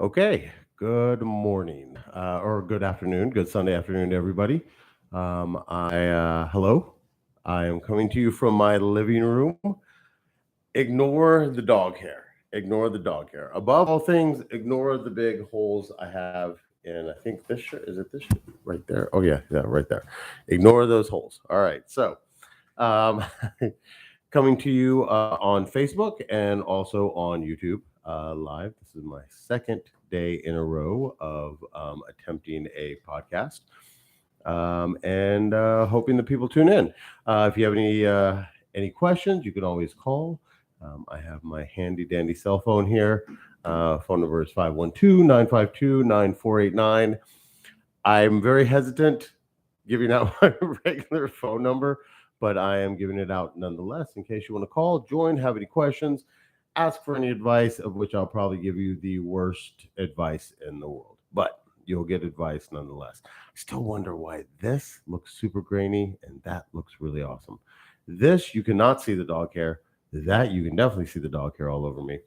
Okay, good morning or good afternoon, good Sunday afternoon to everybody. Hello. I am coming to you from my living room. Ignore the dog hair. Ignore the dog hair. Above all things, ignore the big holes I have in. I think this shirt is it this shirt right there. Oh yeah, right there. Ignore those holes. All right, so um, coming to you on Facebook and also on YouTube live. This is my second day in a row of attempting a podcast and hoping that people tune in. If you have any questions, you can always call. I have my handy dandy cell phone here. Phone number is 512-952-9489. I'm very hesitant giving out my regular phone number, but I am giving it out nonetheless in case you want to call, join, have any questions, ask for any advice, of which I'll probably give you the worst advice in the world. But you'll get advice nonetheless. I still wonder why this looks super grainy and that looks really awesome. This, you cannot see the dog hair. That, you can definitely see the dog hair all over me.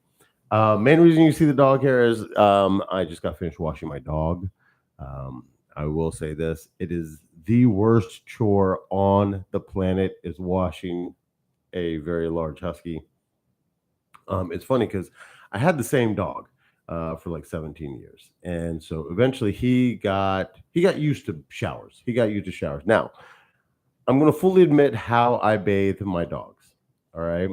Main reason you see the dog hair is I just got finished washing my dog. Um, I will say this: it is the worst chore on the planet is washing a very large husky. It's funny because I had the same dog for like 17 years, and so eventually he got used to showers. He got used to showers. Now I'm going to fully admit how I bathe my dogs. All right.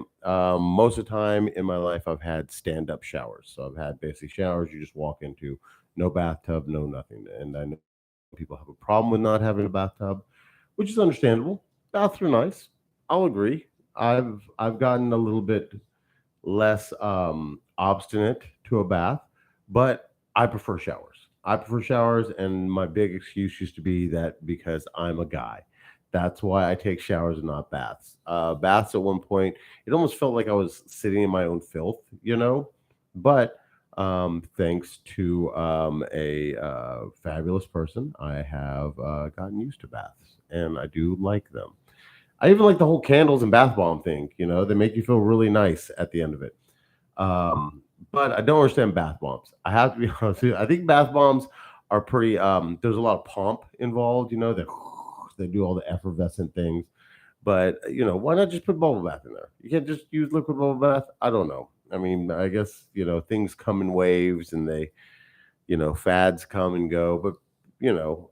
Most of the time in my life, I've had stand up showers. So I've had basic showers you just walk into, no bathtub, no nothing. And I know people have a problem with not having a bathtub, which is understandable. Baths are nice. I'll agree. I've gotten a little bit less obstinate to a bath, but I prefer showers. I prefer showers, and my big excuse used to be that because I'm a guy. That's why I take showers and not baths. Baths at one point, it almost felt like I was sitting in my own filth, you know? But thanks to a fabulous person, I have gotten used to baths and I do like them. I even like the whole candles and bath bomb thing. They make you feel really nice at the end of it. But I don't understand bath bombs. I have to be honest with you. I think bath bombs are pretty. There's a lot of pomp involved. That they do all the effervescent things. But why not just put bubble bath in there? You can't just use liquid bubble bath. I don't know. I mean, I guess things come in waves, and fads come and go. But you know,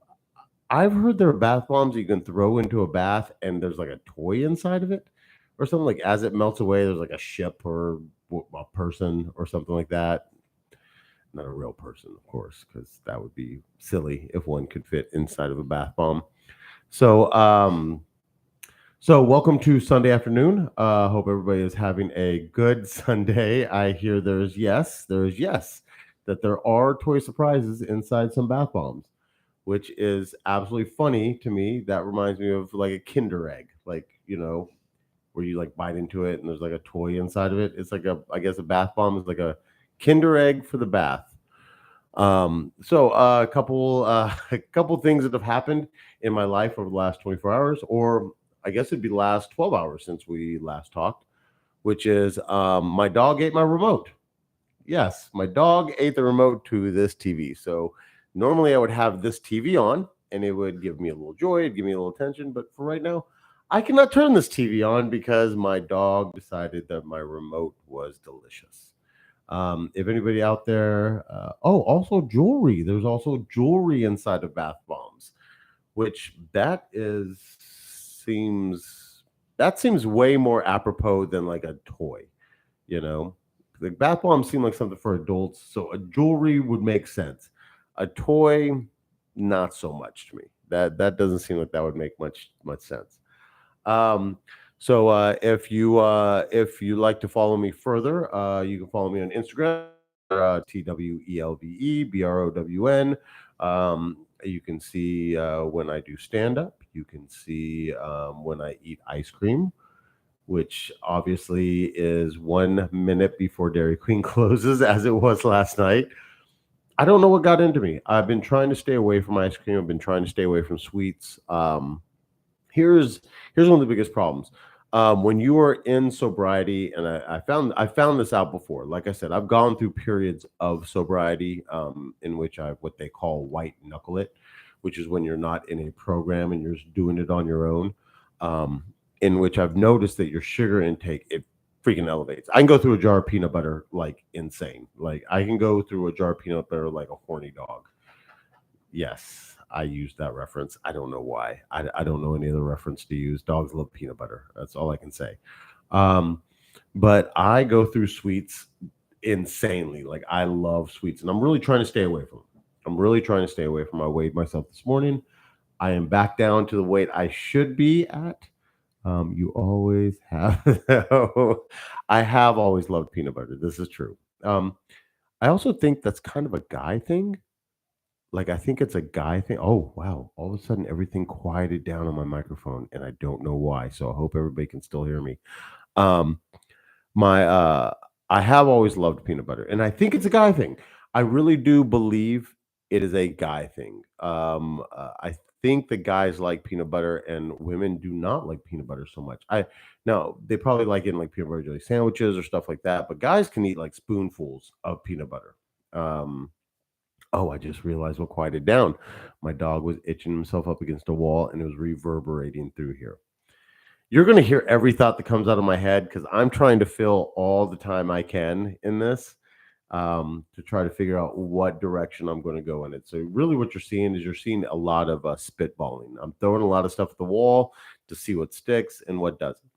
I've heard there are bath bombs you can throw into a bath and there's like a toy inside of it or something like as it melts away, there's like a ship or a person or something like that. Not a real person, of course, because that would be silly if one could fit inside of a bath bomb. So, so welcome to Sunday afternoon. Hope everybody is having a good Sunday. I hear there is yes, that there are toy surprises inside some bath bombs, which is absolutely funny to me. That reminds me of like a Kinder egg, like where you like bite into it and there's like a toy inside of it. It's like I guess a bath bomb is like a Kinder egg for the bath. A couple a couple things that have happened in my life over the last 24 hours, or I guess it'd be the last 12 hours since we last talked, which is my dog ate my remote. Yes, my dog ate the remote to this TV. So normally I would have this TV on and it would give me a little joy, it'd give me a little attention. But for right now, I cannot turn this TV on because my dog decided that my remote was delicious. If anybody out there, also jewelry. There's also jewelry inside of bath bombs, which seems way more apropos than like a toy. You know, the bath bombs seem like something for adults, so a jewelry would make sense. A toy, not so much to me. That doesn't seem like that would make much sense. Um, if you like to follow me further, you can follow me on Instagram, TWELVEBROWN. You can see when I do stand up. You can see when I eat ice cream, which obviously is 1 minute before Dairy Queen closes, as it was last night. I don't know what got into me. I've been trying to stay away from ice cream. I've been trying to stay away from sweets. Here's one of the biggest problems. When you are in sobriety, and I found this out before. Like I said, I've gone through periods of sobriety in which I what they call white knuckle it, which is when you're not in a program and you're just doing it on your own. Um, in which I've noticed that your sugar intake it freaking elevates. I can go through a jar of peanut butter like insane. Like I can go through a jar of peanut butter like a horny dog. Yes, I used that reference. I don't know why. I don't know any other reference to use. Dogs love peanut butter. That's all I can say. Um, but I go through sweets insanely. Like I love sweets, and I'm really trying to stay away from them. I'm really trying to stay away from. I weighed myself this morning. I am back down to the weight I should be at. You always have. I have always loved peanut butter. This is true. I also think that's kind of a guy thing. Like, I think it's a guy thing. Oh, wow. All of a sudden, everything quieted down on my microphone, and I don't know why. So I hope everybody can still hear me. Um, my I have always loved peanut butter, and I think it's a guy thing. I really do believe it is a guy thing. I think the guys like peanut butter, and women do not like peanut butter so much. I now they probably like it in like peanut butter jelly sandwiches or stuff like that, but guys can eat like spoonfuls of peanut butter. Um, Oh, I just realized what quieted down. My dog was itching himself up against a wall and it was reverberating through here. You're going to hear every thought that comes out of my head because I'm trying to fill all the time I can in this to try to figure out what direction I'm going to go in it. So, really, what you're seeing is you're seeing a lot of spitballing. I'm throwing a lot of stuff at the wall to see what sticks and what doesn't.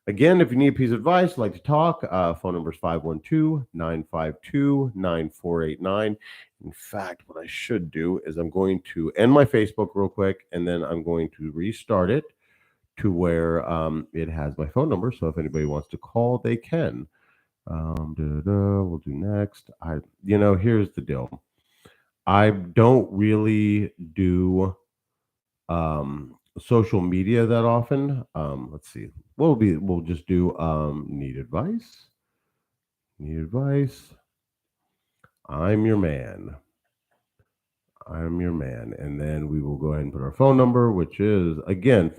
Again, if you need a piece of advice, like to talk, phone number is 512-952-9489. In fact, what I should do is I'm going to end my Facebook real quick and then I'm going to restart it to where it has my phone number. So if anybody wants to call, they can. We'll do next. Here's the deal. I don't really do social media that often. Let's see. We'll just do need advice. Need advice. I'm your man. I'm your man. And then we will go ahead and put our phone number, which is again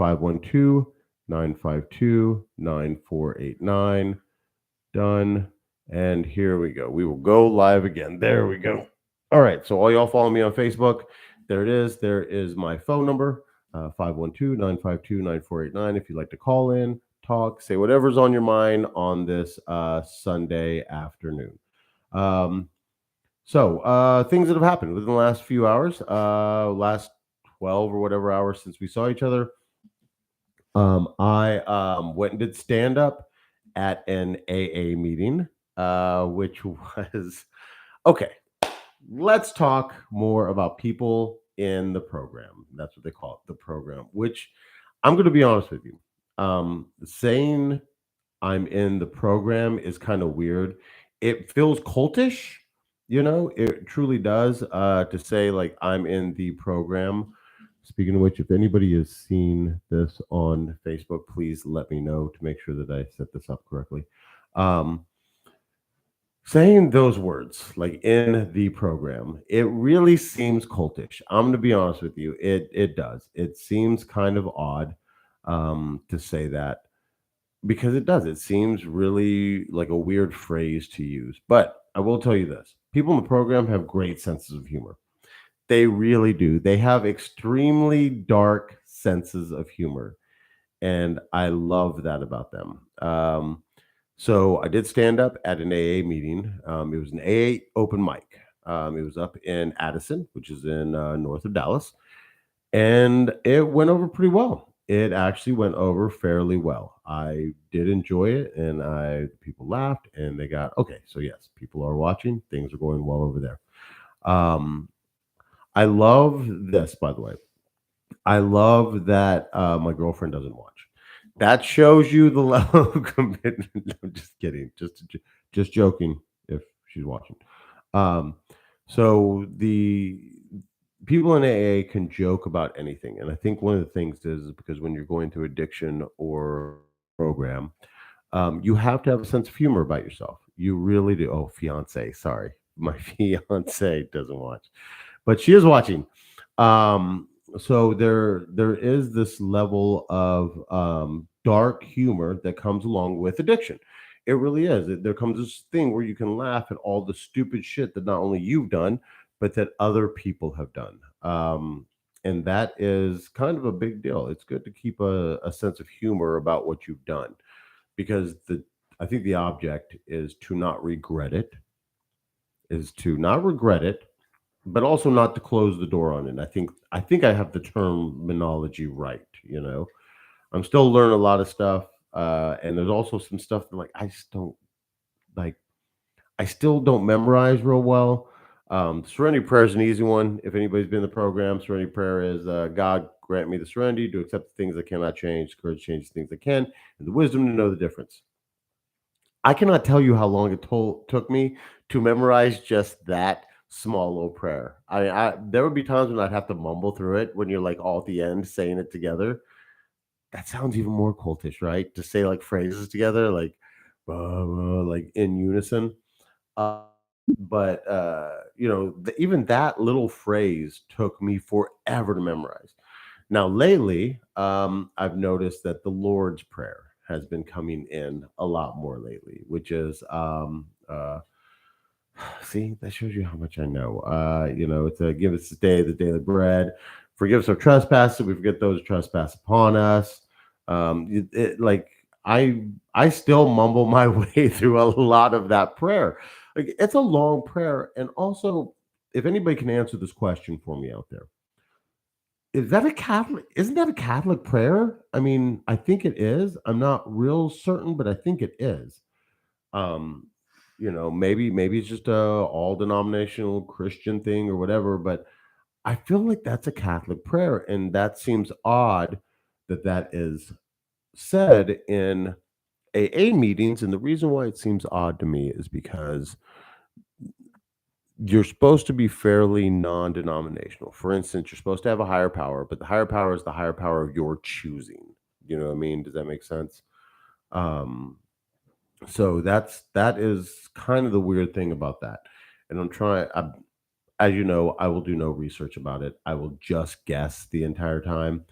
512-952-9489. Done. And here we go. We will go live again. There we go. All right. So all y'all follow me on Facebook. There it is. There is my phone number. 512-952-9489 if you'd like to call in, talk, say whatever's on your mind on this Sunday afternoon. Things that have happened within the last few hours, last 12 or whatever hours since we saw each other. I went and did stand up at an AA meeting, which was okay. Let's talk more about people in the program. That's what they call it, the program, which I'm going to be honest with you. Saying I'm in the program is kind of weird. It feels cultish, it truly does to say like I'm in the program. Speaking of which, if anybody has seen this on Facebook, please let me know to make sure that I set this up correctly. Um, Saying those words like in the program, it really seems cultish. I'm going to be honest with you. It does. It seems kind of odd to say that because it does. It seems really like a weird phrase to use. But I will tell you this: people in the program have great senses of humor. They really do. They have extremely dark senses of humor, and I love that about them. So I did stand up at an AA meeting. It was an AA open mic. It was up in Addison, which is in north of Dallas, and it went over pretty well. It actually went over fairly well. I did enjoy it, and people laughed, and they got okay. So yes, people are watching. Things are going well over there. Um, I love this, by the way. I love that my girlfriend doesn't watch. That shows you the level of commitment. I'm just kidding. Just joking. If she's watching. Um, so the people in AA can joke about anything, and I think one of the things is because when you're going through addiction or program, you have to have a sense of humor about yourself. You really do. Oh, fiance. Sorry, my fiance doesn't watch, but she is watching. Um, so there is this level of dark humor that comes along with addiction. It really is. There comes this thing where you can laugh at all the stupid shit that not only you've done, but that other people have done. And that is kind of a big deal. It's good to keep a sense of humor about what you've done, because I think the object is to not regret it, but also not to close the door on it. I think I have the terminology right. I'm still learning a lot of stuff, and there's also some stuff that like like. I still don't memorize real well. Serenity prayer is an easy one. If anybody's been in the program, serenity prayer is God grant me the serenity to accept the things I cannot change, the courage to change the things I can, and the wisdom to know the difference. I cannot tell you how long it took me to memorize just that small little prayer. There would be times when I'd have to mumble through it when you're like all at the end saying it together. That sounds even more cultish, right? To say like phrases together, like in unison. Uh, but even that little phrase took me forever to memorize. Now, lately, I've noticed that the Lord's Prayer has been coming in a lot more lately, which is see, that shows you how much I know. It's give us this day the daily bread, forgive us our trespasses, we forget those who trespass upon us. Like I still mumble my way through a lot of that prayer. Like it's a long prayer, and also, if anybody can answer this question for me out there, is that a Catholic? Isn't that a Catholic prayer? I mean, I think it is. I'm not real certain, but I think it is. Um, maybe it's just a all denominational Christian thing or whatever, but I feel like that's a Catholic prayer, and that seems odd that that is said in AA meetings. And the reason why it seems odd to me is because you're supposed to be fairly non-denominational. For instance, you're supposed to have a higher power, but the higher power is the higher power of your choosing. You know what I mean? Does that make sense? Um, so that is kind of the weird thing about that. And as you know, I will do no research about it. I will just guess the entire time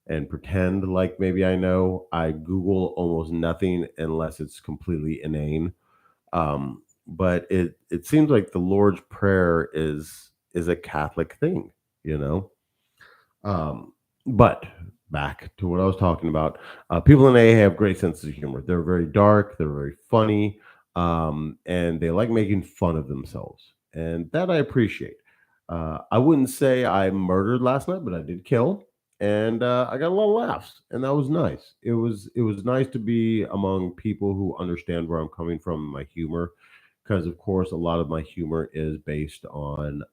and pretend like maybe I know. I Google almost nothing unless it's completely inane. But it seems like the Lord's Prayer is a Catholic thing, you know. But back to what I was talking about, people in AA have great senses of humor. They're very dark, they're very funny, and they like making fun of themselves, and that I appreciate. I wouldn't say I murdered last night, but I did kill, and I got a lot of laughs, and that was nice. It was nice to be among people who understand where I'm coming from, in my humor, because of course a lot of my humor is based on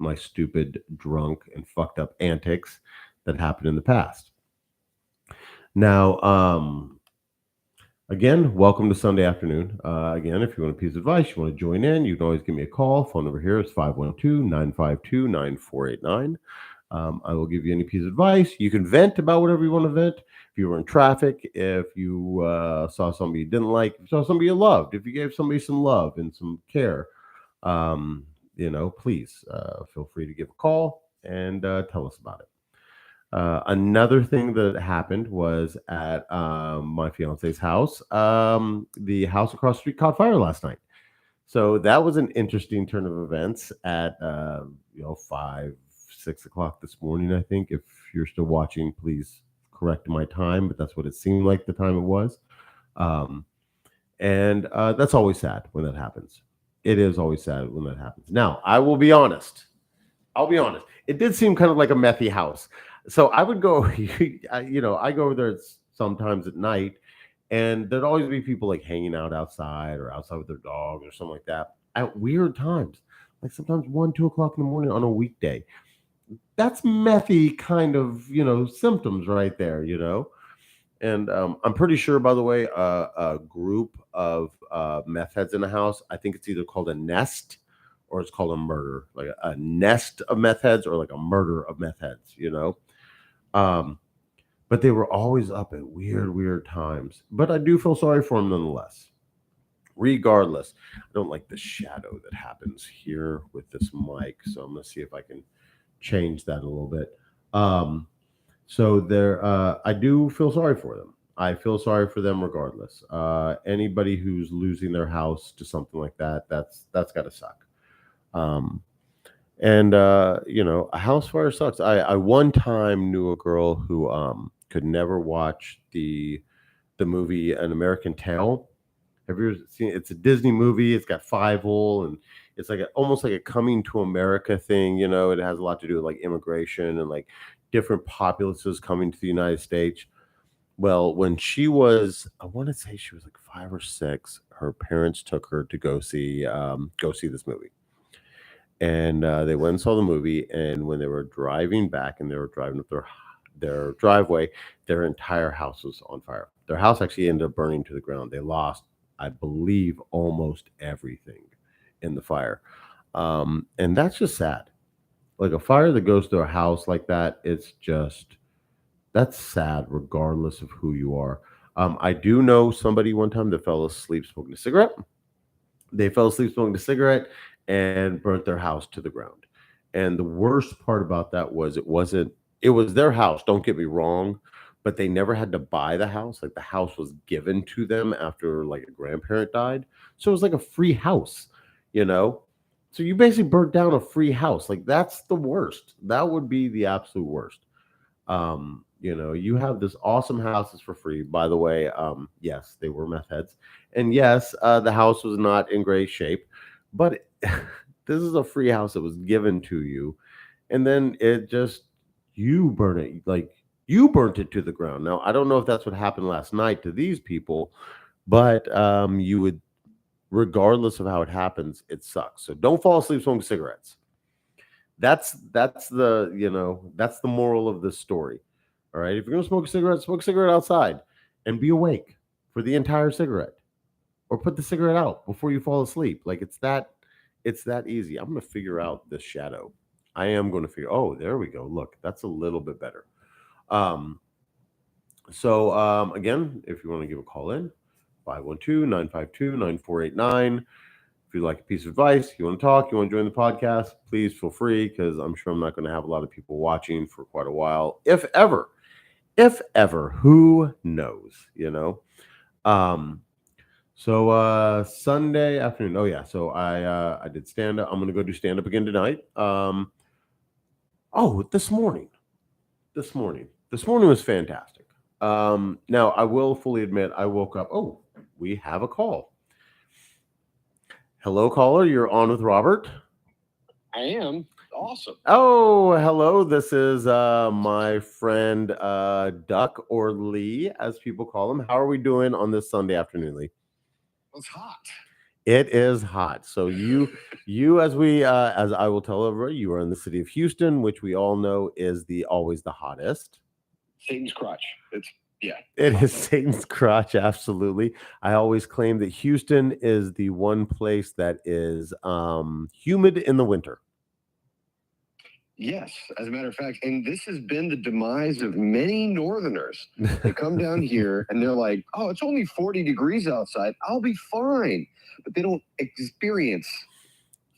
my stupid, drunk, and fucked up antics that happened in the past. Now, again, welcome to Sunday afternoon. Again, if you want a piece of advice, you want to join in, you can always give me a call. Phone number here is 512-952-9489. I will give you any piece of advice. You can vent about whatever you want to vent. If you were in traffic, if you saw somebody you didn't like, if you saw somebody you loved, if you gave somebody some love and some care, please feel free to give a call and tell us about it. Another thing that happened was at my fiance's house. The house across the street caught fire last night. So that was an interesting turn of events at 5, 6 o'clock this morning. I think if you're still watching, please correct my time, but that's what it seemed like the time it was. Um, and that's always sad when that happens. It is always sad when that happens. Now, I will be honest. I'll be honest. It did seem kind of like a methy house. So I would go, I go over there sometimes at night, and there'd always be people like hanging out outside or outside with their dogs or something like that at weird times, like sometimes 1, 2 o'clock in the morning on a weekday. That's methy kind of, symptoms right there, And I'm pretty sure, by the way, a group of meth heads in a house, I think it's either called a nest or it's called a murder, like a nest of meth heads or like a murder of meth heads. Um, but they were always up at weird, weird times. But I do feel sorry for them nonetheless. Regardless, I don't like the shadow that happens here with this mic. So I'm going to see if I can change that a little bit. So I do feel sorry for them. I feel sorry for them regardless. Anybody who's losing their house to something like that, that's got to suck. Um, and a house fire sucks. I one time knew a girl who could never watch the movie An American Tail. Have you ever seen it? It's a Disney movie. It's got Fievel, and it's like almost like a coming to America thing. It has a lot to do with like immigration and like different populaces coming to the United States. Well, when she was, I want to say she was like 5 or 6, her parents took her to go see this movie, and they went and saw the movie. And when they were driving back, and they were driving up their driveway, their entire house was on fire. Their house actually ended up burning to the ground. They lost, I believe, almost everything in the fire, and that's just sad. Like a fire that goes through a house like that, it's just that's sad, regardless of who you are. I do know somebody one time that fell asleep smoking a cigarette. They fell asleep smoking a cigarette and burnt their house to the ground. And the worst part about that was it was their house, don't get me wrong, but they never had to buy the house. Like the house was given to them after like a grandparent died. So it was like a free house, you know? So you basically burnt down a free house. Like that's the worst. That would be the absolute worst. You have this awesome houses for free. By the way, yes, they were meth heads, and yes, the house was not in great shape, but this is a free house that was given to you, and then you burn it like you burnt it to the ground. Now I don't know if that's what happened last night to these people, but you would, regardless of how it happens, it sucks. So don't fall asleep smoking cigarettes. That's the moral of this story. All right, if you're gonna smoke a cigarette outside, and be awake for the entire cigarette, or put the cigarette out before you fall asleep. Like it's that easy. I'm gonna figure out this shadow. I am going to figure. Oh, there we go. Look, that's a little bit better. Um, so again, if you want to give a call in, 512-952-9489. If you'd like a piece of advice, you want to talk, you want to join the podcast, please feel free, because I'm sure I'm not going to have a lot of people watching for quite a while, if ever. If ever, who knows? Um, so Sunday afternoon. Oh yeah, so I did stand up. I'm gonna go do stand up again tonight. Oh, this morning. This morning was fantastic. Now I will fully admit I woke up. Oh, we have a call. Hello, caller. You're on with Robert. I am. Awesome. Oh, hello. This is my friend Duck, or Lee, as people call him. How are we doing on this Sunday afternoon, Lee? It's hot. It is hot. So as I will tell everybody, you are in the city of Houston, which we all know is always the hottest. Satan's crotch. It is Satan's crotch, absolutely. I always claim that Houston is the one place that is humid in the winter. Yes, as a matter of fact, and this has been the demise of many Northerners. They come down here and they're like, "Oh, it's only 40 degrees outside. I'll be fine," but they don't experience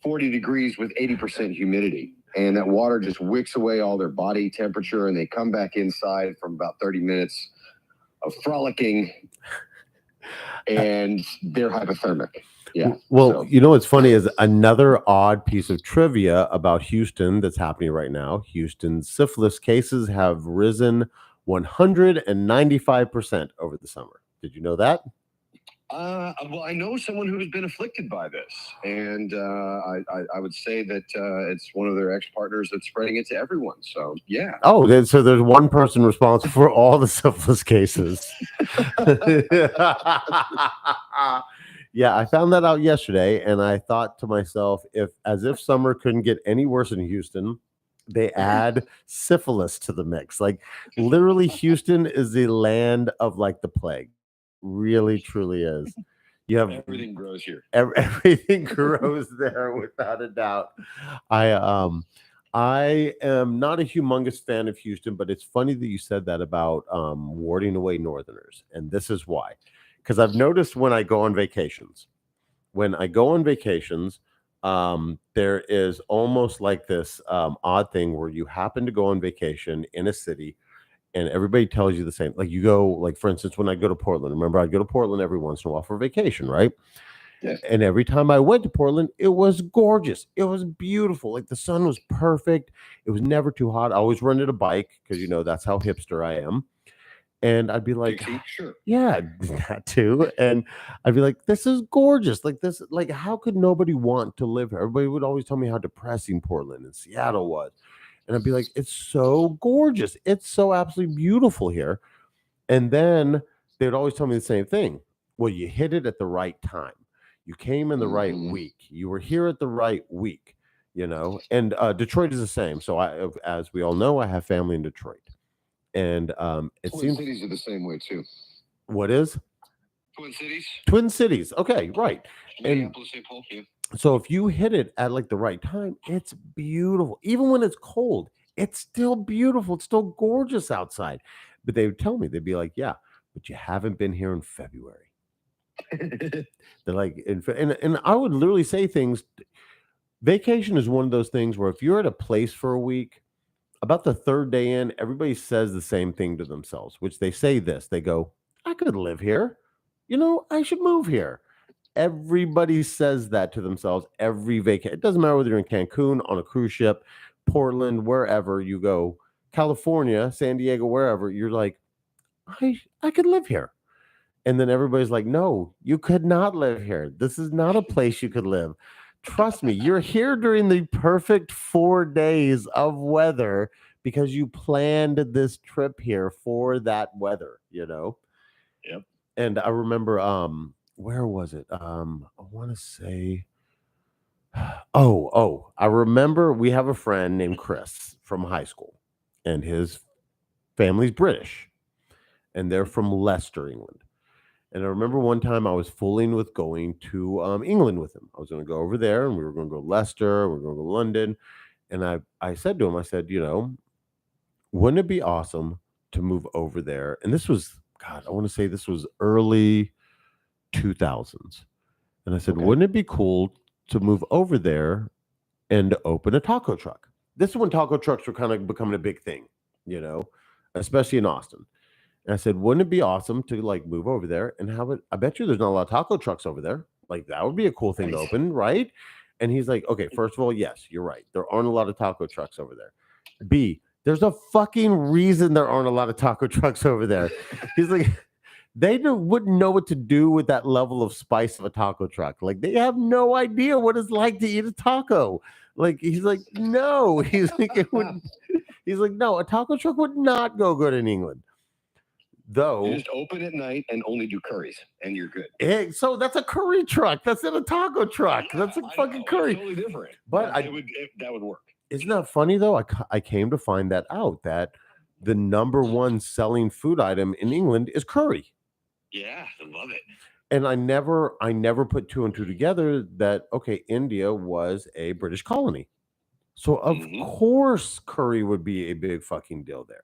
40 degrees with 80% humidity, and that water just wicks away all their body temperature, and they come back inside from about 30 minutes of frolicking, and they're hypothermic. Yeah. Well, what's funny is another odd piece of trivia about Houston that's happening right now. Houston's syphilis cases have risen 195% over the summer. Did you know that? Well, I know someone who's been afflicted by this, and I would say that it's one of their ex-partners that's spreading it to everyone. So, yeah. Oh, so there's one person responsible for all the syphilis cases. Yeah, I found that out yesterday, and I thought to myself, if summer couldn't get any worse in Houston, they add syphilis to the mix. Like literally, Houston is the land of like the plague. Really, truly is. You have everything grows here. Everything grows there without a doubt. I am not a humongous fan of Houston, but it's funny that you said that about warding away Northerners, and this is why. Because I've noticed when I go on vacations, there is almost like this odd thing where you happen to go on vacation in a city, and everybody tells you the same. Like you go, like for instance, when I go to Portland, remember I'd go to Portland every once in a while for vacation, right? Yeah. And every time I went to Portland, it was gorgeous. It was beautiful. Like the sun was perfect. It was never too hot. I always rented a bike because that's how hipster I am. And I'd be like, Dixie, sure. yeah, that too. And I'd be like, this is gorgeous. Like this, like how could nobody want to live here? Everybody would always tell me how depressing Portland and Seattle was. And I'd be like, it's so gorgeous. It's so absolutely beautiful here. And then they would always tell me the same thing. Well, you hit it at the right time. You came in the right Mhm. week. You were here at the right week, And Detroit is the same. So as we all know, I have family in Detroit. And it Twin seems Cities are the same way too. what is Twin Cities, Twin Cities. Okay, right. And Minneapolis, St. Paul. Yeah. so if you hit it at like the right time, it's beautiful. Even when it's cold, it's still beautiful. It's still gorgeous outside. But they would tell me, they'd be like, yeah, but you haven't been here in February. They're like, and I would literally say things. Vacation is one of those things where if you're at a place for a week, about the third day in, everybody says the same thing to themselves, which they say this. They go, I could live here. I should move here. Everybody says that to themselves every vacation. It doesn't matter whether you're in Cancun, on a cruise ship, Portland, wherever you go, California, San Diego, wherever, you're like, I could live here. And then everybody's like, no, you could not live here. This is not a place you could live. Trust me, you're here during the perfect 4 days of weather because you planned this trip here for that weather. Yep. And I remember where was it? I want to say I remember we have a friend named Chris from high school, and his family's British, and they're from Leicester, England. And I remember one time I was fooling with going to England with him. I was going to go over there, and we were going to go to Leicester, we were going to go to London, and I said to him, I said, wouldn't it be awesome to move over there? And this was, God, I want to say this was early 2000s. And I said, Okay. wouldn't it be cool to move over there and open a taco truck? This is when taco trucks were kind of becoming a big thing, especially in Austin. And I said, wouldn't it be awesome to like move over there and have it? I bet you there's not a lot of taco trucks over there. Like that would be a cool thing to Nice. open, right? And he's like, okay, first of all, yes, you're right. There aren't a lot of taco trucks over there. B, there's a fucking reason there aren't a lot of taco trucks over there. He's like, they wouldn't know what to do with that level of spice of a taco truck. Like they have no idea what it's like to eat a taco. Like he's like, no. He's like, he's like, no, a taco truck would not go good in England. Though You just open at night and only do curries, and you're good. so that's a curry truck. That's in a taco truck. That's a I fucking know, curry. It's totally different. But that would work. Isn't that funny though? I came to find that out that the number one selling food item in England is curry. Yeah, I love it. And I never put two and two together that okay, India was a British colony. So of course curry would be a big fucking deal there.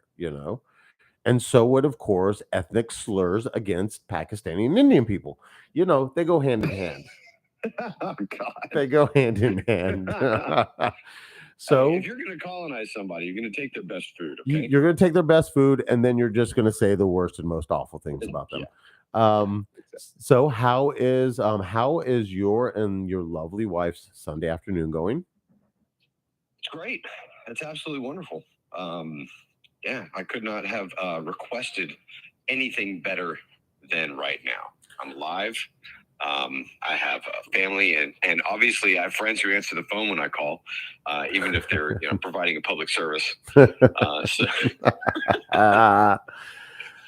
And so would, of course, ethnic slurs against Pakistani and Indian people. They go hand in hand. Oh God. They go hand in hand. So if you're going to colonize somebody, you're going to take their best food. Okay. You're going to take their best food, and then you're just going to say the worst and most awful things about them. Exactly. So how is your and your lovely wife's Sunday afternoon going? It's great. It's absolutely wonderful. Yeah, I could not have requested anything better than right now. I'm alive. I have a family, and obviously I have friends who answer the phone when I call, even if they're providing a public service.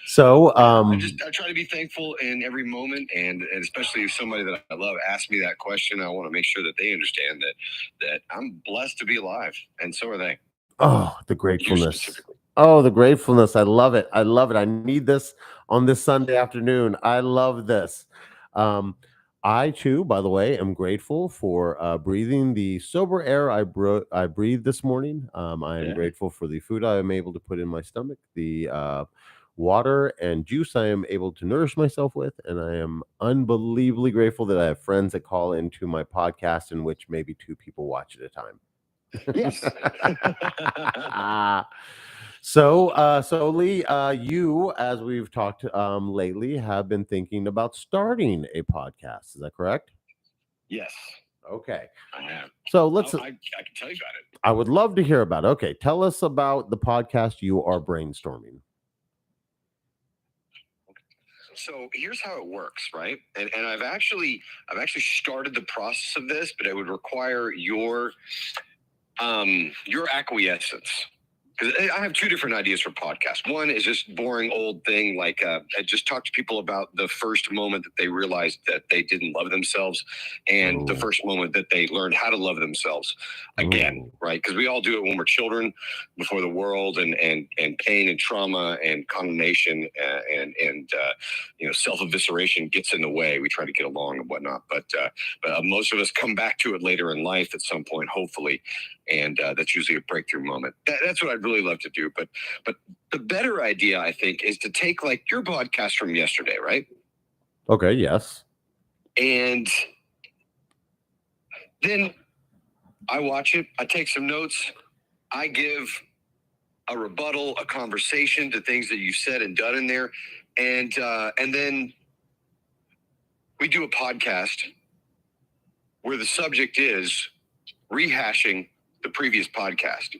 So I try to be thankful in every moment, and especially if somebody that I love asks me that question, I want to make sure that they understand that I'm blessed to be alive, and so are they. Oh, the gratefulness. Oh, the gratefulness. I love it. I love it. I need this on this Sunday afternoon. I love this. I too, by the way, am grateful for breathing the sober air I breathed this morning. I am grateful for the food I am able to put in my stomach, the water and juice I am able to nourish myself with, and I am unbelievably grateful that I have friends that call into my podcast in which maybe two people watch at a time. Yes. So Lee, you, as we've talked lately, have been thinking about starting a podcast. Is that correct? Yes, Okay. I have. So let's. I can tell you about it. I would love to hear about it. Okay, tell us about the podcast you are brainstorming. So here's how it works, right? And I've actually started the process of this, but it would require your acquiescence. Because I have two different ideas for podcasts. One is just boring old thing, like I just talk to people about the first moment that they realized that they didn't love themselves, and the Ooh. first moment that they learned how to love themselves again, Ooh. right? Because we all do it when we're children, before the world and pain and trauma and condemnation and self evisceration gets in the way. We try to get along and whatnot, but most of us come back to it later in life at some point, hopefully. And that's usually a breakthrough moment. That's what I'd really love to do. But the better idea, I think, is to take like your podcast from yesterday, right? Okay. Yes. And then I watch it. I take some notes. I give a rebuttal, a conversation to things that you said and done in there, and then we do a podcast where the subject is rehashing the previous podcast.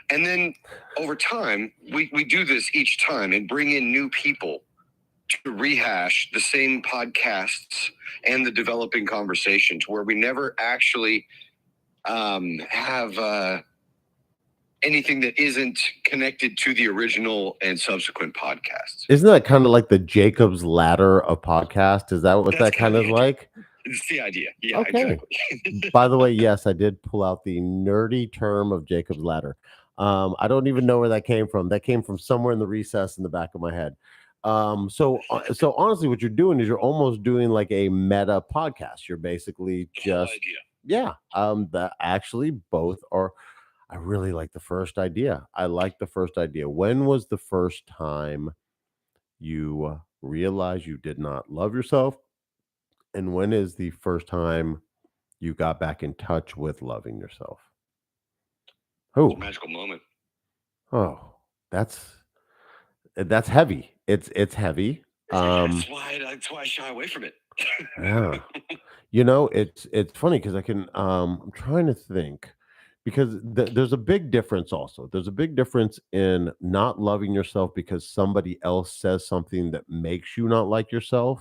And then over time, we do this each time and bring in new people to rehash the same podcasts and the developing conversations where we never actually have anything that isn't connected to the original and subsequent podcasts. Isn't that kind of like the Jacob's Ladder of podcast? Is that what That's that kind of like? It's the idea. Yeah, Okay. exactly. By the way, yes, I did pull out the nerdy term of Jacob's Ladder. I don't even know where that came from. That came from somewhere in the recess in the back of my head. So honestly, what you're doing is you're almost doing like a meta podcast. You're basically The whole just idea. yeah. That actually both are. I really like the first idea. I like the first idea. When was the first time you realized you did not love yourself? And when is the first time you got back in touch with loving yourself? Oh, Magical moment. oh, that's heavy. It's heavy. That's why I shy away from it. Yeah. It's funny because I can I'm trying to think because there's a big difference also. There's a big difference in not loving yourself because somebody else says something that makes you not like yourself,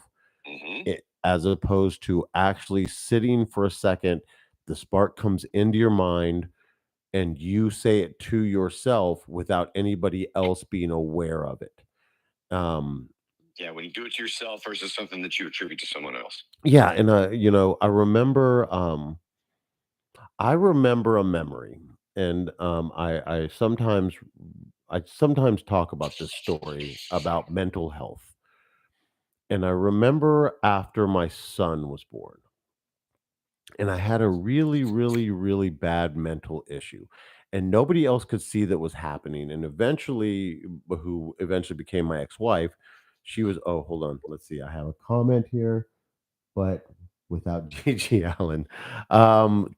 as opposed to actually sitting for a second, the spark comes into your mind and you say it to yourself without anybody else being aware of it. Um, Yeah, when you do it to yourself versus something that you attribute to someone else. yeah, and I remember a memory, and I sometimes talk about this story about mental health, and I remember after my son was born, and I had a really, really, really bad mental issue, and nobody else could see that was happening. And eventually, who eventually became my ex-wife, she was. Oh, hold on. Let's see. I have a comment here, but without Gigi Allen.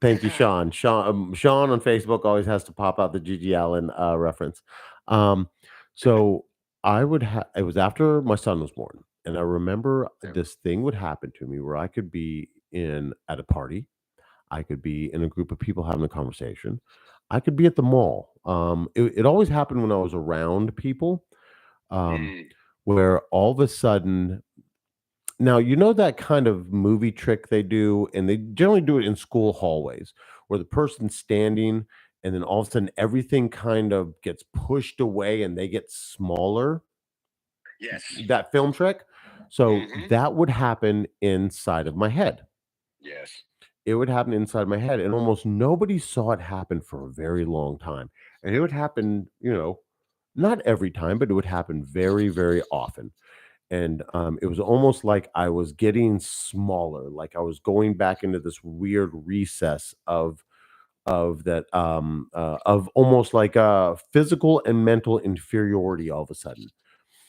Thank you, Sean. Sean on Facebook always has to pop out the Gigi Allen reference. Um, so I would have. It was after my son was born, and I remember Yeah. this thing would happen to me where I could be in at a party, I could be in a group of people having a conversation, I could be at the mall. It always happened when I was around people, um, Mm. where all of a sudden now, you know that kind of movie trick they do, and they generally do it in school hallways, where the person's standing, and then all of a sudden everything kind of gets pushed away and they get smaller. Yes. That film trick. So Mhm. that would happen inside of my head. Yes. It would happen inside my head, and almost nobody saw it happen for a very long time. And it would happen, not every time, but it would happen very, very often. And it was almost like I was getting smaller, like I was going back into this weird recess of almost like a physical and mental inferiority all of a sudden.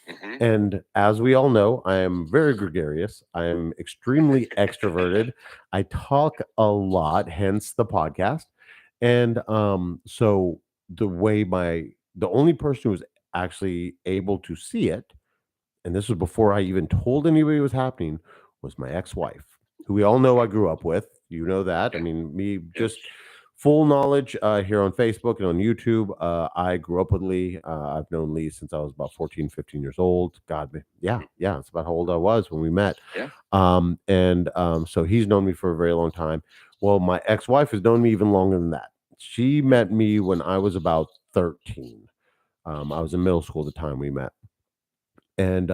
Mhm. And as we all know, I am very gregarious. I am extremely extroverted. I talk a lot, hence the podcast. And so the only person who was actually able to see it, and this was before I even told anybody it was happening, was my ex-wife, who we all know I grew up with. You know that. I Okay. mean, me Yeah. just full knowledge here on Facebook and on YouTube. I grew up with Lee. I've known Lee since I was about 14, 15 years old. God, yeah, it's about how old I was when we met. Yeah. So he's known me for a very long time. Well, my ex-wife has known me even longer than that. She met me when I was about 13. I was in middle school at the time we met. And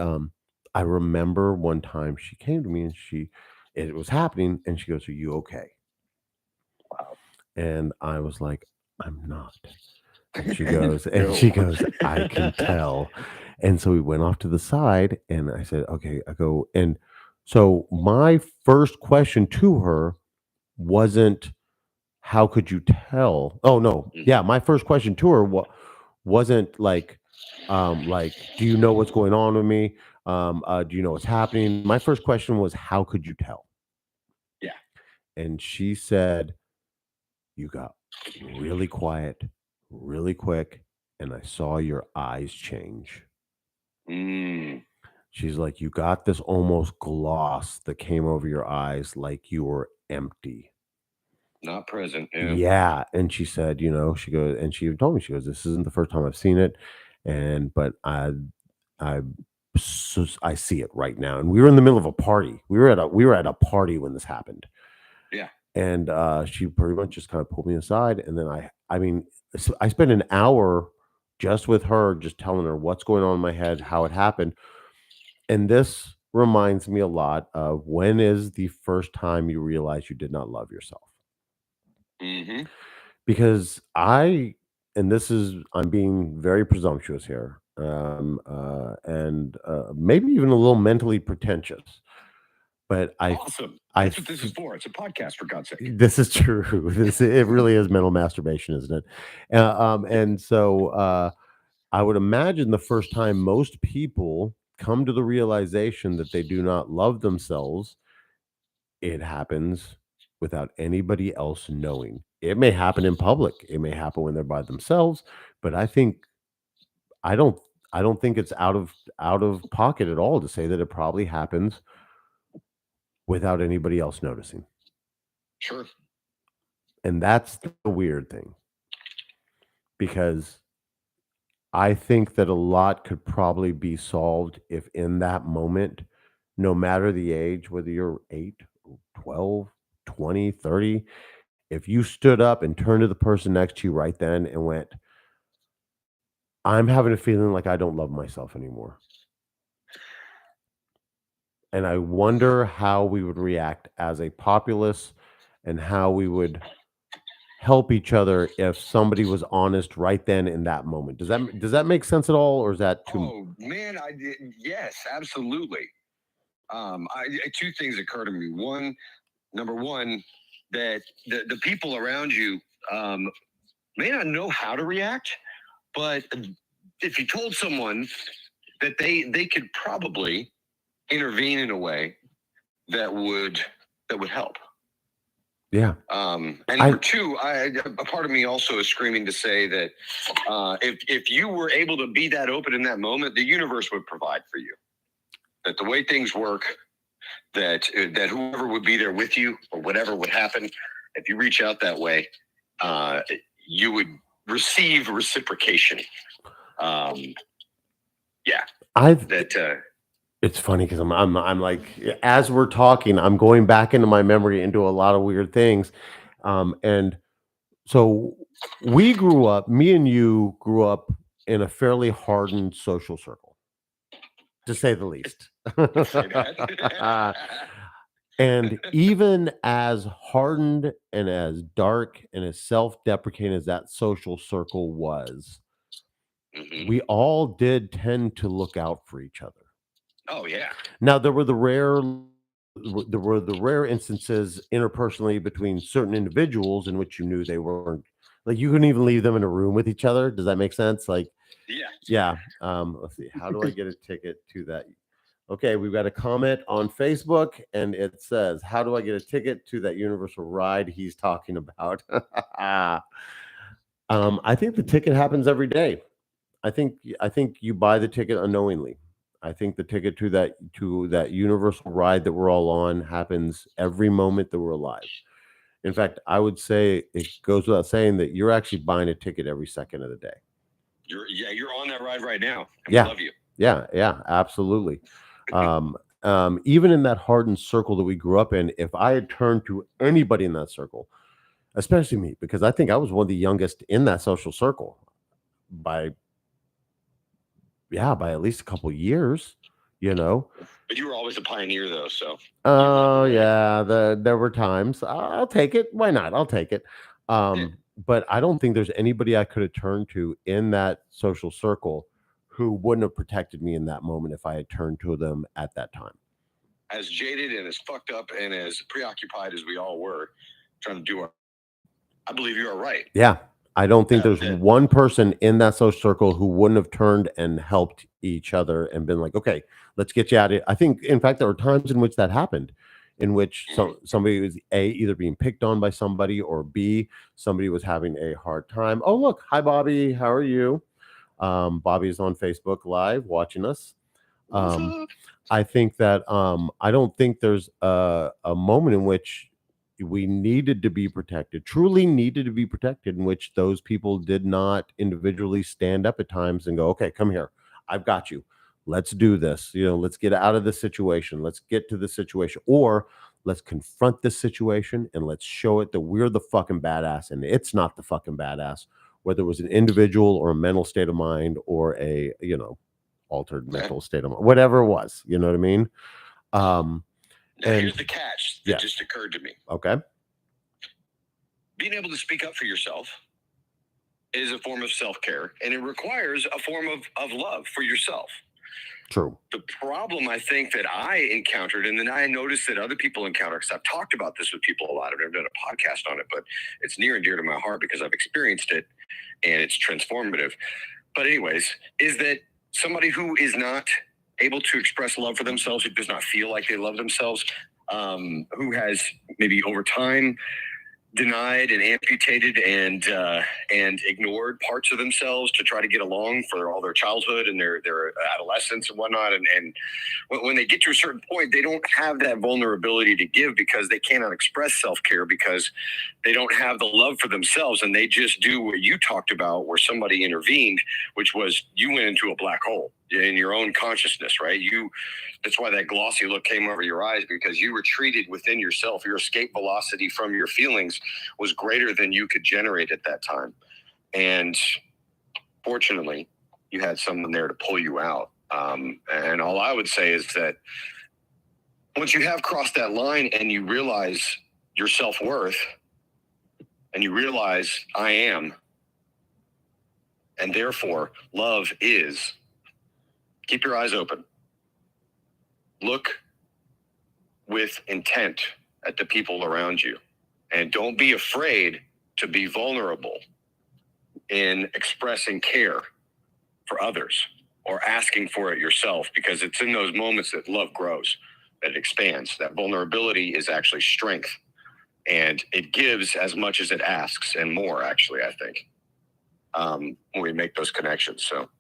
I remember one time she came to me and it was happening, and she goes, "Are you okay?" Wow. And I was like, "I'm not." And she goes, "I can tell." And so we went off to the side, and I said, "Okay." I go, and so my first question to her wasn't, "How could you tell?" Oh no, yeah, my first question to her wasn't like, "Do you know what's going on with me? Do you know what's happening?" My first question was, "How could you tell?" Yeah. And she said, "You got really quiet, really quick, and I saw your eyes change." Mm, She's like, "You got this almost gloss that came over your eyes like you were empty." not present. Yeah. Yeah, and she said, she goes, and she told me, she goes, "This isn't the first time I've seen it, but I I see it right now." And we were in the middle of a party. We were at a party when this happened. Yeah. And she pretty much just kind of pulled me aside, and then I mean, I spent an hour just with her, just telling her what's going on in my head, how it happened. And this reminds me a lot of, when is the first time you realize you did not love yourself? Mm-hmm. Because and this is, I'm being very presumptuous here, and maybe even a little mentally pretentious, but Awesome. I That's what this is for. It's a podcast, for God's sake. this is true. It really is mental masturbation, isn't it? And so I would imagine the first time most people come to the realization that they do not love themselves, it happens without anybody else knowing. It may happen in public. It may happen when they're by themselves, but I don't I don't think it's out of pocket at all to say that it probably happens without anybody else noticing. Sure. And that's the weird thing, because I think that a lot could probably be solved if, in that moment, no matter the age, whether you're 8, 12, 20, 30, if you stood up and turned to the person next to you right then and went, "I'm having a feeling like I don't love myself anymore." And I wonder how we would react as a populace, and how we would help each other if somebody was honest right then in that moment. Does that make sense at all, or is that too? Oh man, I did. Yes, absolutely. Two things occur to me. Number one, that the people around you may not know how to react, but if you told someone that they could probably intervene in a way that would help. Yeah. And number two, a part of me also is screaming to say that if you were able to be that open in that moment, the universe would provide for you. That the way things work, that whoever would be there with you, or whatever would happen, if you reach out that way, you would receive reciprocation. It's funny because I'm like, as we're talking, I'm going back into my memory into a lot of weird things, and so me and you grew up in a fairly hardened social circle, to say the least. Say that. And even as hardened and as dark and as self-deprecating as that social circle was, Mhm. we all did tend to look out for each other. Oh yeah. Now, there were the rare instances interpersonally between certain individuals in which you knew they weren't, like, you couldn't even leave them in a room with each other. Does that make sense? Like, Yeah. yeah. Let's see. How do I get a ticket to that? Okay, we've got a comment on Facebook, and it says, "How do I get a ticket to that Universal ride he's talking about?" I think the ticket happens every day. I think you buy the ticket unknowingly. I think the ticket to that universal ride that we're all on happens every moment that we're alive. In fact, I would say it goes without saying that you're actually buying a ticket every second of the day. You're on that ride right now, and Yeah. we love you. Yeah, absolutely. Even in that hardened circle that we grew up in, if I had turned to anybody in that circle, especially me, because I think I was one of the youngest in that social circle by at least a couple years, you know. But you were always a pioneer, though. So. Oh yeah, there were times. I'll take it. Why not? I'll take it. But I don't think there's anybody I could have turned to in that social circle who wouldn't have protected me in that moment if I had turned to them at that time. As jaded and as fucked up and as preoccupied as we all were trying to do our, I believe you are right. Yeah. I don't think there's one person in that social circle who wouldn't have turned and helped each other and been like, okay, let's get you out of it. I think, in fact, there were times in which that happened, in which somebody was either being picked on by somebody, or B, somebody was having a hard time. Oh, look, hi, Bobby. How are you? Bobby is on Facebook Live watching us. I think that I don't think there's a moment in which we needed to be protected, truly needed to be protected, in which those people did not individually stand up at times and go, okay, come here. I've got you. Let's do this. Let's get out of this situation. Let's get to the situation, or let's confront this situation and let's show it that we're the fucking badass and it's not the fucking badass, whether it was an individual or a mental state of mind or a, altered mental state of mind, whatever it was, you know what I mean? Now, here's the catch that just occurred to me. Okay. Being able to speak up for yourself is a form of self-care, and it requires a form of love for yourself. True. The problem I think that I encountered, and then I noticed that other people encounter, because I've talked about this with people a lot. I've never done a podcast on it, but it's near and dear to my heart because I've experienced it and it's transformative. But anyways, is that somebody who is not able to express love for themselves, who does not feel like they love themselves, who has maybe over time denied and amputated and ignored parts of themselves to try to get along for all their childhood and their adolescence and whatnot. And when they get to a certain point, they don't have that vulnerability to give because they cannot express self-care because they don't have the love for themselves. And they just do what you talked about, where somebody intervened, which was you went into a black hole in your own consciousness, right? That's why that glossy look came over your eyes, because you retreated within yourself. Your escape velocity from your feelings was greater than you could generate at that time. And fortunately, you had someone there to pull you out. And all I would say is that once you have crossed that line and you realize your self-worth and you realize I am, and therefore love is, keep your eyes open. Look with intent at the people around you. And don't be afraid to be vulnerable in expressing care for others or asking for it yourself, because it's in those moments that love grows, that it expands. That vulnerability is actually strength. And it gives as much as it asks and more, actually, I think, when we make those connections. So.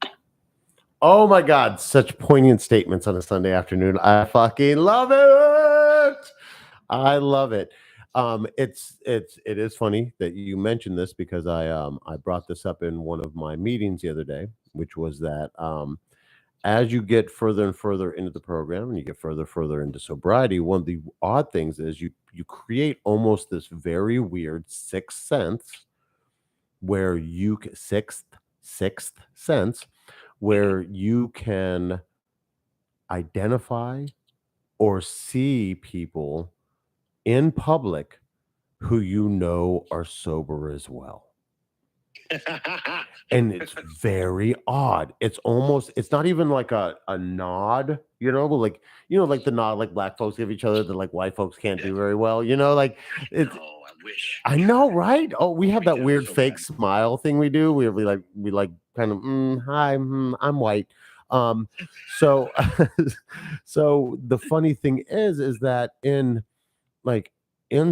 Oh my God, such poignant statements on a Sunday afternoon. I fucking love it. I love it. It is funny that you mentioned this, because I brought this up in one of my meetings the other day, which was that as you get further and further into the program and you get further and further into sobriety, one of the odd things is you create almost this very weird sixth sense where sixth sense where you can identify or see people in public who are sober as well. And it's very odd. It's not even like a nod, like the nod like black folks give each other that like white folks can't do very well, like it's. Oh, I wish. I know, right? Oh, we have that weird fake smile thing we do. We like kind of hi, I'm white. So so the funny thing is that in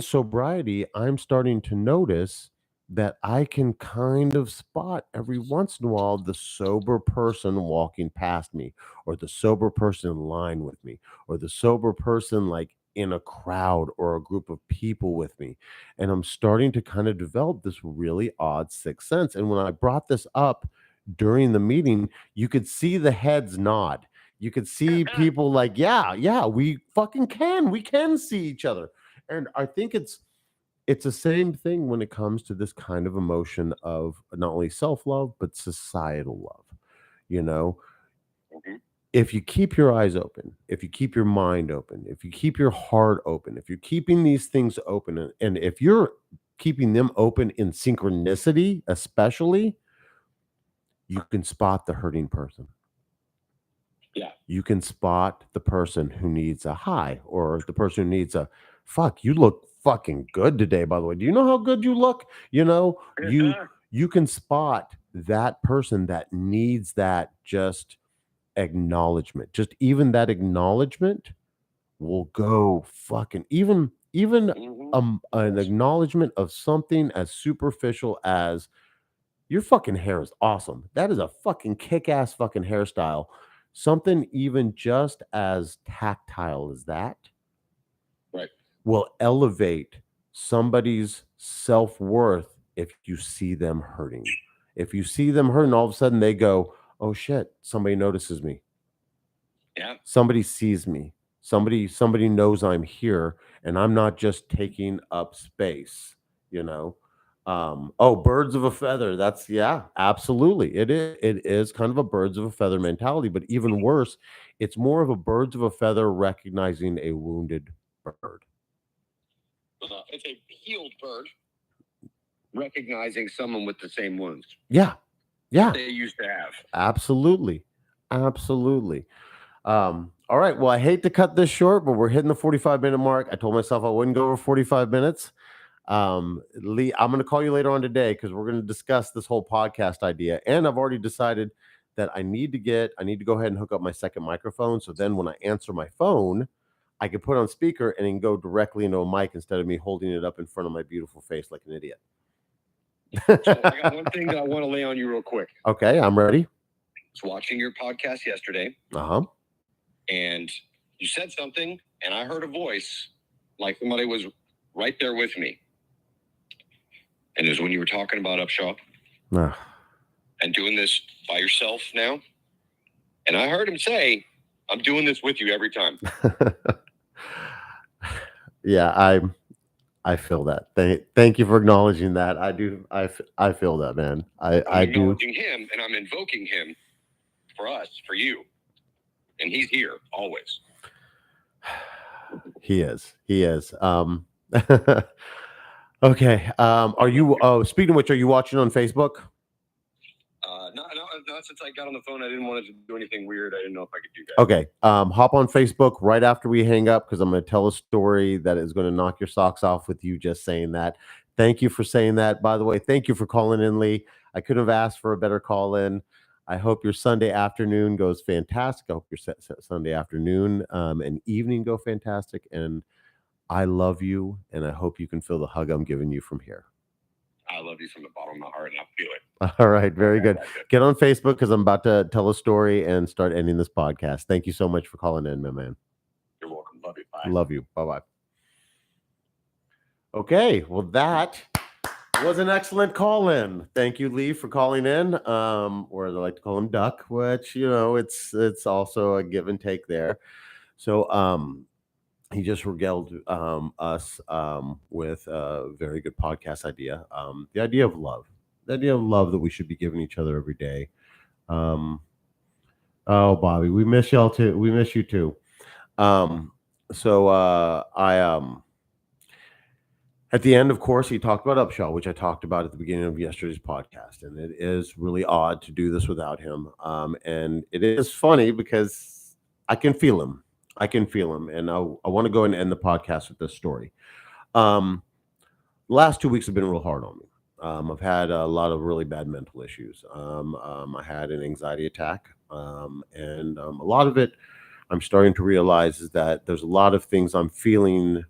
sobriety, I'm starting to notice that I can kind of spot every once in a while the sober person walking past me, or the sober person in line with me, or the sober person like in a crowd or a group of people with me. And I'm starting to kind of develop this really odd sixth sense. And when I brought this up during the meeting, you could see the heads nod. You could see people like, yeah, yeah, we fucking can. We can see each other. And I think it's the same thing when it comes to this kind of emotion of not only self-love but societal love. You know, Mhm. if you keep your eyes open, if you keep your mind open, if you keep your heart open, if you're keeping these things open, and if you're keeping them open in synchronicity, especially, you can spot the hurting person. Yeah. You can spot the person who needs a high, or the person who needs a fuck, you look fucking good today, by the way. Do you know how good you look? You know, you can spot that person that needs that just acknowledgement. Just even that acknowledgement will go fucking even Mhm. an acknowledgement of something as superficial as your fucking hair is awesome. That is a fucking kick-ass fucking hairstyle. Something even just as tactile as that Right. will elevate somebody's self-worth if you see them hurting. If you see them hurting, all of a sudden they go, "Oh shit, somebody notices me. Yeah. Somebody sees me. Somebody knows I'm here and I'm not just taking up space, you know." Oh, birds of a feather. That's yeah, absolutely. It is kind of a birds of a feather mentality, but even worse, it's more of a birds of a feather recognizing a wounded bird. It's a healed bird recognizing someone with the same wounds Yeah. Yeah, they used to have. absolutely. Absolutely. All right. Well, I hate to cut this short, but we're hitting the 45-minute mark. I told myself I wouldn't go over 45 minutes. Lee, I'm going to call you later on today because we're going to discuss this whole podcast idea. And I've already decided that I need to go ahead and hook up my second microphone. So then when I answer my phone, I can put it on speaker and it can go directly into a mic instead of me holding it up in front of my beautiful face like an idiot. So I got one thing that I want to lay on you real quick. Okay, I'm ready. I was watching your podcast yesterday, Uh-huh. and you said something, and I heard a voice like somebody was right there with me. And it was when you were talking about Upshaw Ah. and doing this by yourself now. And I heard him say, "I'm doing this with you every time." Yeah, I feel that. Thank you for acknowledging that. I do. I feel that, man. I'm I do. acknowledging him, and I'm invoking him for us, for you. And he's here always. He is. He is. Okay. Are you? Oh, speaking of which, are you watching on Facebook? Not since I got on the phone. I didn't want to do anything weird. I didn't know if I could do that. Okay. Hop on Facebook right after we hang up because I'm going to tell a story that is going to knock your socks off with you just saying that. Thank you for saying that. By the way, thank you for calling in, Lee. I couldn't have asked for a better call in. I hope your Sunday afternoon goes fantastic. I hope your Sunday afternoon and evening go fantastic. And I love you, and I hope you can feel the hug I'm giving you from here. I love you from the bottom of my heart, and I feel it. All right, very good. Get on Facebook because I'm about to tell a story and start ending this podcast. Thank you so much for calling in, my man. You're welcome. Love you. Bye. Love you. Bye-bye. Okay, well, that was an excellent call in. Thank you, Lee, for calling in. Or as I like to call him Duck, which it's also a give and take there. So he just regaled us with a very good podcast idea. The idea of love. The idea of love that we should be giving each other every day. Oh, Bobby, we miss y'all too. We miss you too. I at the end, of course, he talked about Upshaw, which I talked about at the beginning of yesterday's podcast, and it is really odd to do this without him. And it is funny because I can feel him. I can feel him, and I want to go and end the podcast with this story. Last 2 weeks have been real hard on me. I've had a lot of really bad mental issues. I had an anxiety attack, and a lot of it I'm starting to realize is that there's a lot of things I'm feeling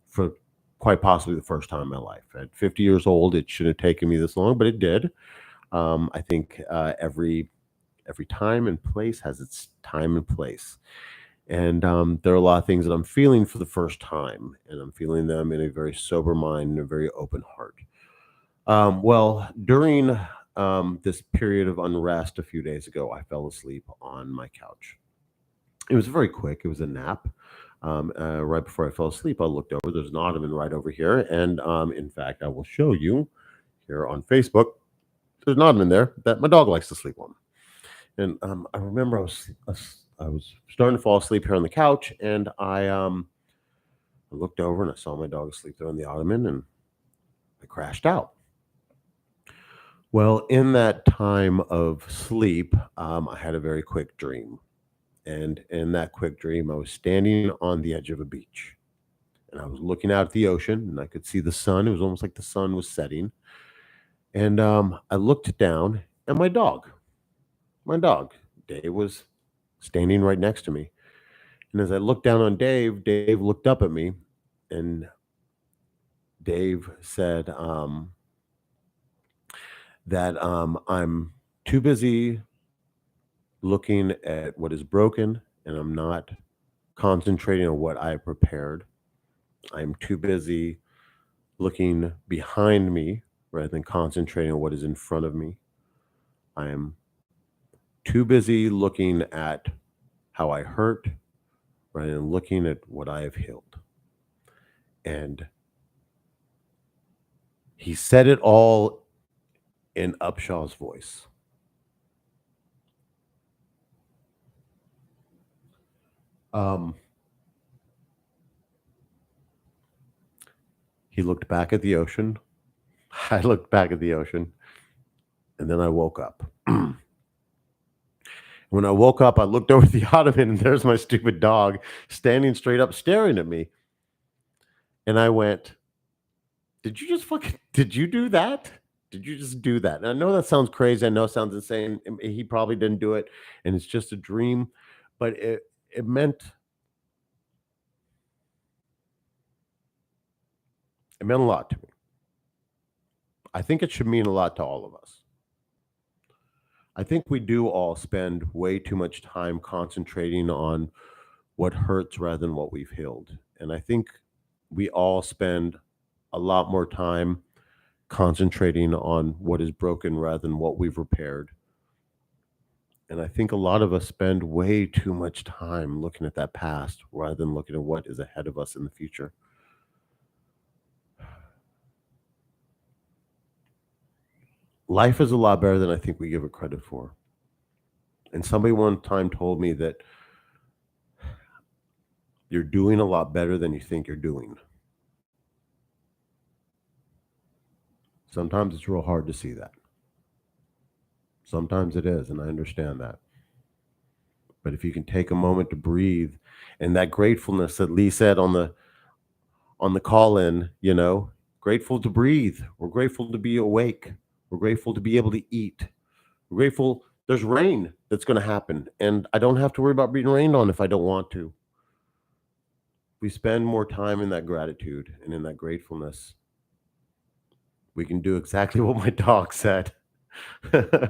for quite possibly the first time in my life. At 50 years old, it shouldn't have taken me this long, but it did. I think every time and place has its time and place. And there are a lot of things that I'm feeling for the first time, and I'm feeling them in a very sober mind and a very open heart. Well, during this period of unrest a few days ago, I fell asleep on my couch. It was very quick. It was a nap. Right before I fell asleep, I looked over. There's an ottoman right over here, and in fact, I will show you here on Facebook. There's an ottoman there that my dog likes to sleep on. And I remember I was starting to fall asleep here on the couch, and I looked over and I saw my dog asleep there on the ottoman, and I crashed out. Well, in that time of sleep, I had a very quick dream. And in that quick dream, I was standing on the edge of a beach and I was looking out at the ocean and I could see the sun. It was almost like the sun was setting. And I looked down and my dog, Dave, was standing right next to me. And as I looked down on Dave, Dave looked up at me and Dave said that I'm too busy looking at what is broken and I'm not concentrating on what I prepared. I'm too busy looking behind me rather than concentrating on what is in front of me. I am too busy looking at how I hurt rather than looking at what I have healed. And he said it all in Upshaw's voice. Um, he looked back at the ocean. I looked back at the ocean, and then I woke up. When I woke up, I looked over the ottoman, and there's my stupid dog standing straight up, staring at me. And I went, did you do that? Did you just do that? And I know that sounds crazy. I know it sounds insane. He probably didn't do it, and it's just a dream. But it meant a lot to me. I think it should mean a lot to all of us. I think we do all spend way too much time concentrating on what hurts rather than what we've healed. And I think we all spend a lot more time concentrating on what is broken rather than what we've repaired. And I think a lot of us spend way too much time looking at that past rather than looking at what is ahead of us in the future. Life is a lot better than I think we give it credit for. And somebody one time told me that you're doing a lot better than you think you're doing. Sometimes it's real hard to see that. Sometimes it is, and I understand that. But if you can take a moment to breathe and that gratefulness that Lee said on the call in, grateful to breathe. We're grateful to be awake. We're grateful to be able to eat. We're grateful there's rain that's going to happen, and I don't have to worry about being rained on if I don't want to. We spend more time in that gratitude and in that gratefulness. We can do exactly what my dog said.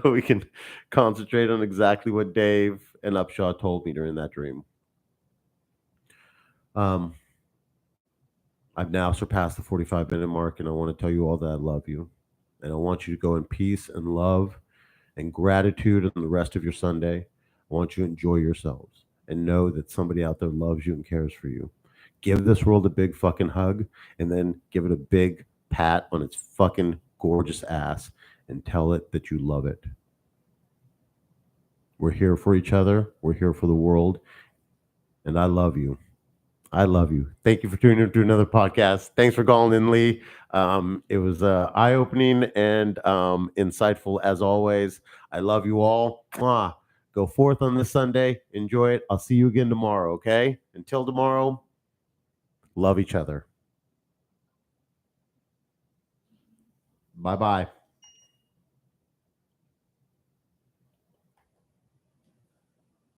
We can concentrate on exactly what Dave and Upshaw told me during that dream. I've now surpassed the 45-minute mark, and I want to tell you all that I love you. And I want you to go in peace and love and gratitude on the rest of your Sunday. I want you to enjoy yourselves and know that somebody out there loves you and cares for you. Give this world a big fucking hug and then give it a big pat on its fucking gorgeous ass and tell it that you love it. We're here for each other. We're here for the world. And I love you. I love you. Thank you for tuning in to another podcast. Thanks for calling in, Lee. It was eye-opening and insightful as always. I love you all. Mwah. Go forth on this Sunday. Enjoy it. I'll see you again tomorrow, okay? Until tomorrow, love each other. Bye-bye.